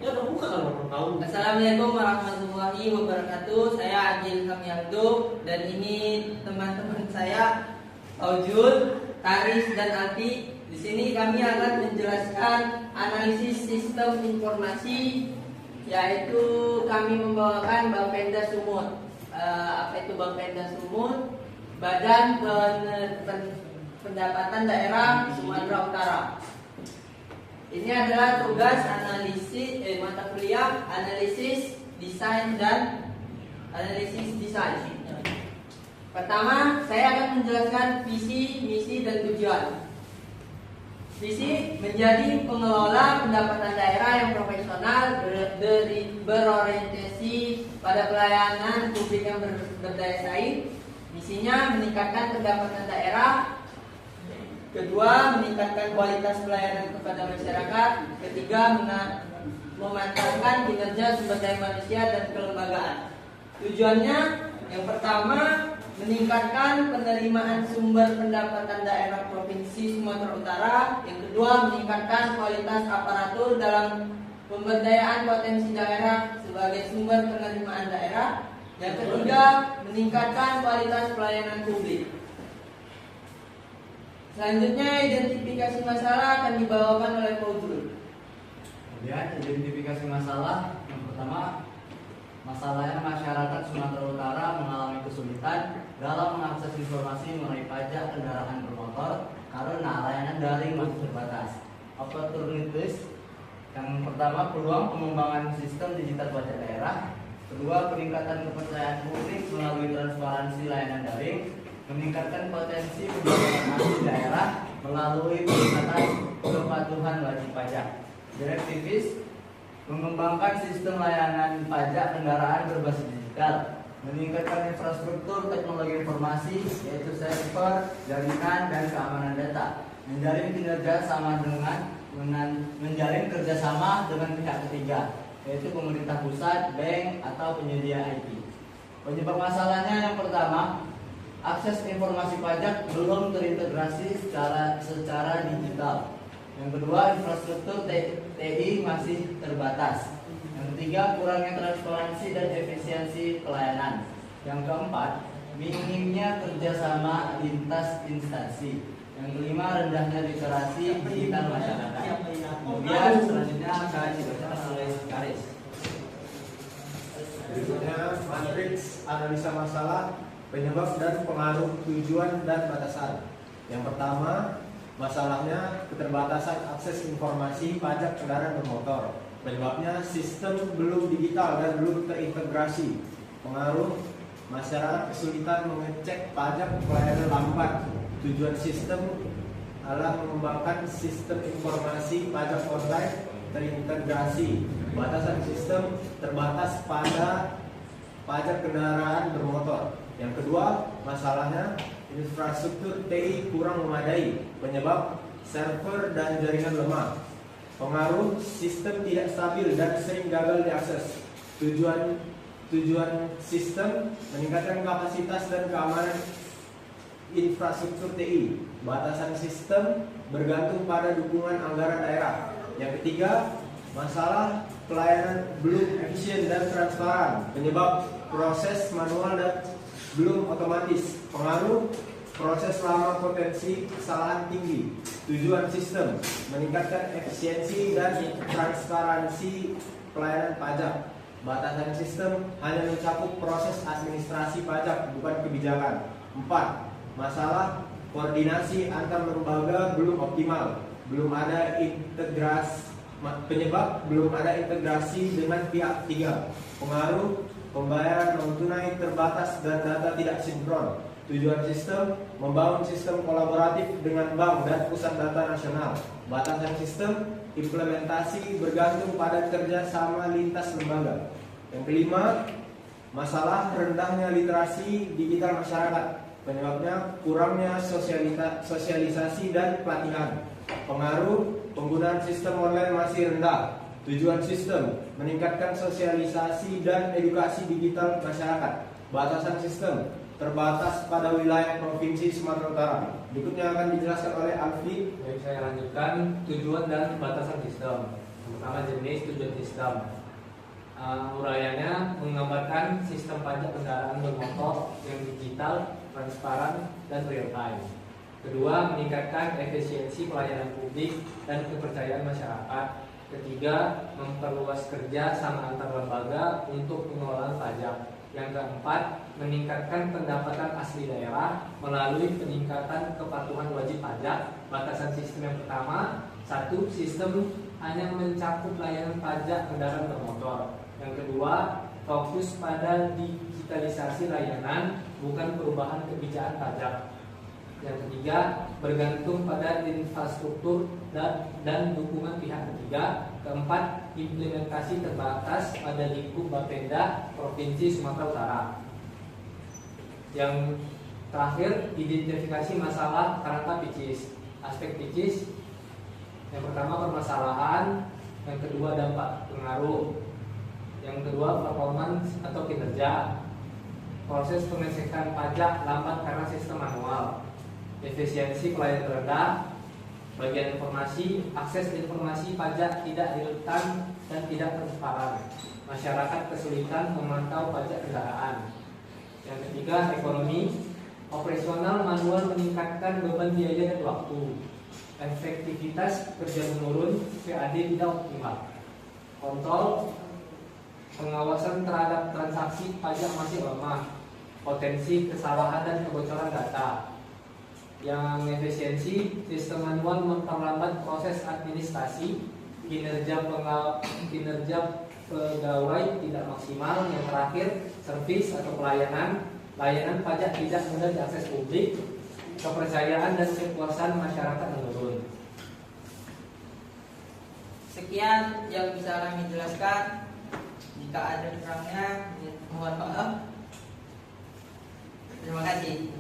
Ya udah buka kalau belum tahu. Assalamualaikum warahmatullahi wabarakatuh. Saya Agil Kamyaldo dan ini teman-teman saya Aujul, Taris dan Alfi. Di sini kami akan menjelaskan analisis sistem informasi, yaitu kami membawakan Bapenda Sumut. Apa itu Bapenda Sumut? Badan Pendapatan Daerah Sumatera Utara. Ini adalah tugas analisis mata kuliah analisis desain dan analisis desain. Pertama, saya akan menjelaskan visi, misi, dan tujuan. Visi menjadi pengelola pendapatan daerah yang profesional, berorientasi pada pelayanan publik yang berdaya saing. Misinya meningkatkan pendapatan daerah. Kedua, meningkatkan kualitas pelayanan kepada masyarakat. Ketiga, memantapkan kinerja sumber daya manusia dan kelembagaan. Tujuannya, yang pertama, meningkatkan penerimaan sumber pendapatan daerah Provinsi Sumatera Utara. Yang kedua, meningkatkan kualitas aparatur dalam pemberdayaan potensi daerah sebagai sumber penerimaan daerah. Yang ketiga, meningkatkan kualitas pelayanan publik. Selanjutnya, identifikasi masalah akan dibawakan oleh Fauzul. Kemudian identifikasi masalah. Yang pertama, masalahnya masyarakat Sumatera Utara mengalami kesulitan dalam mengakses informasi mengenai pajak kendaraan bermotor karena layanan daring masih terbatas. Opportunities. Yang pertama, peluang pengembangan sistem digital pajak daerah. Kedua, peningkatan kepercayaan publik melalui transparansi layanan daring. Meningkatkan potensi pendapatan asli daerah melalui peningkatan kepatuhan wajib pajak. Direktivis, mengembangkan sistem layanan pajak kendaraan berbasis digital. Meningkatkan infrastruktur teknologi informasi, yaitu server, jaringan, dan keamanan data. Menjalin kinerja sama dengan menjalin kerjasama dengan pihak ketiga, yaitu pemerintah pusat, bank, atau penyedia IT. Penyebab masalahnya yang pertama, akses informasi pajak belum terintegrasi secara digital. Yang kedua, infrastruktur TI masih terbatas. Yang ketiga, kurangnya transparansi dan efisiensi pelayanan. Yang keempat, minimnya kerjasama lintas instansi. Yang kelima, rendahnya literasi digital masyarakat. Kemudian selanjutnya akan dibacakan oleh Karis. Berikutnya, matriks analisa masalah, penyebab dan pengaruh, tujuan dan batasan. Yang pertama, masalahnya keterbatasan akses informasi pajak kendaraan bermotor. Penyebabnya sistem belum digital dan belum terintegrasi. Pengaruh, masyarakat kesulitan mengecek pajak, pelayanan lambat. Tujuan sistem adalah mengembangkan sistem informasi pajak online terintegrasi. Batasan sistem terbatas pada pajak kendaraan bermotor. Yang kedua, masalahnya infrastruktur TI kurang memadai. Penyebab server dan jaringan lemah. Pengaruh, sistem tidak stabil dan sering gagal diakses. Tujuan sistem meningkatkan kapasitas dan keamanan infrastruktur TI. Batasan sistem bergantung pada dukungan anggaran daerah. Yang ketiga, masalah pelayanan belum efisien dan transparan. Penyebab proses manual dan belum otomatis. Pengaruh, proses lama, potensi kesalahan tinggi. Tujuan sistem meningkatkan efisiensi dan transparansi pelayanan pajak. Batasan sistem hanya mencakup proses administrasi pajak, bukan kebijakan. 4. Masalah koordinasi antar lembaga belum optimal. Belum ada integrasi. Penyebab belum ada integrasi dengan pihak ketiga. Pengaruh, pembayaran non tunai terbatas dan data tidak sinkron. Tujuan sistem membangun sistem kolaboratif dengan bank dan pusat data nasional. Batasan sistem implementasi bergantung pada kerjasama lintas lembaga. Yang kelima, masalah rendahnya literasi digital masyarakat. Penyebabnya kurangnya sosialisasi dan pelatihan. Pengaruh, penggunaan sistem online masih rendah. Tujuan sistem meningkatkan sosialisasi dan edukasi digital masyarakat. Batasan sistem terbatas pada wilayah Provinsi Sumatera Utara. Berikutnya akan dijelaskan oleh Alfi. Baik, saya lanjutkan tujuan dan batasan sistem. Pertama, jenis tujuan sistem. Uraiannya menggambarkan sistem pajak kendaraan bermotor yang digital, transparan, dan real time. Kedua, meningkatkan efisiensi pelayanan publik dan kepercayaan masyarakat. Ketiga, memperluas kerja sama antar lembaga untuk pengelolaan pajak. Yang keempat, meningkatkan pendapatan asli daerah melalui peningkatan kepatuhan wajib pajak. Batasan sistem yang pertama, satu, sistem hanya mencakup layanan pajak kendaraan bermotor. Yang kedua, fokus pada digitalisasi layanan, bukan perubahan kebijakan pajak. Yang ketiga, bergantung pada infrastruktur dan dukungan pihak ketiga. Keempat, implementasi terbatas pada lingkup Bapenda Provinsi Sumatera Utara. Yang terakhir, identifikasi masalah kerangka PICIS. Aspek PICIS, yang pertama permasalahan, yang kedua dampak pengaruh, yang kedua performance atau kinerja, proses pengecekan pajak lambat karena sistem manual, efisiensi pelayanan rendah, bagian informasi, akses informasi pajak tidak real time dan tidak transparan, masyarakat kesulitan memantau pajak kendaraan. Yang ketiga, ekonomi, operasional manual meningkatkan beban biaya dan waktu, efektivitas kerja menurun, PAD tidak optimal. Kontrol, pengawasan terhadap transaksi pajak masih lemah, potensi kesalahan dan kebocoran data. Yang efisiensi, sistem manual memperlambat proses administrasi, kinerja pegawai tidak maksimal. Yang terakhir, servis atau layanan pajak tidak mudah diakses publik, kepercayaan dan kepuasan masyarakat menurun. Sekian yang bisa kami jelaskan. Jika ada kurangnya, mohon maaf. Terima kasih.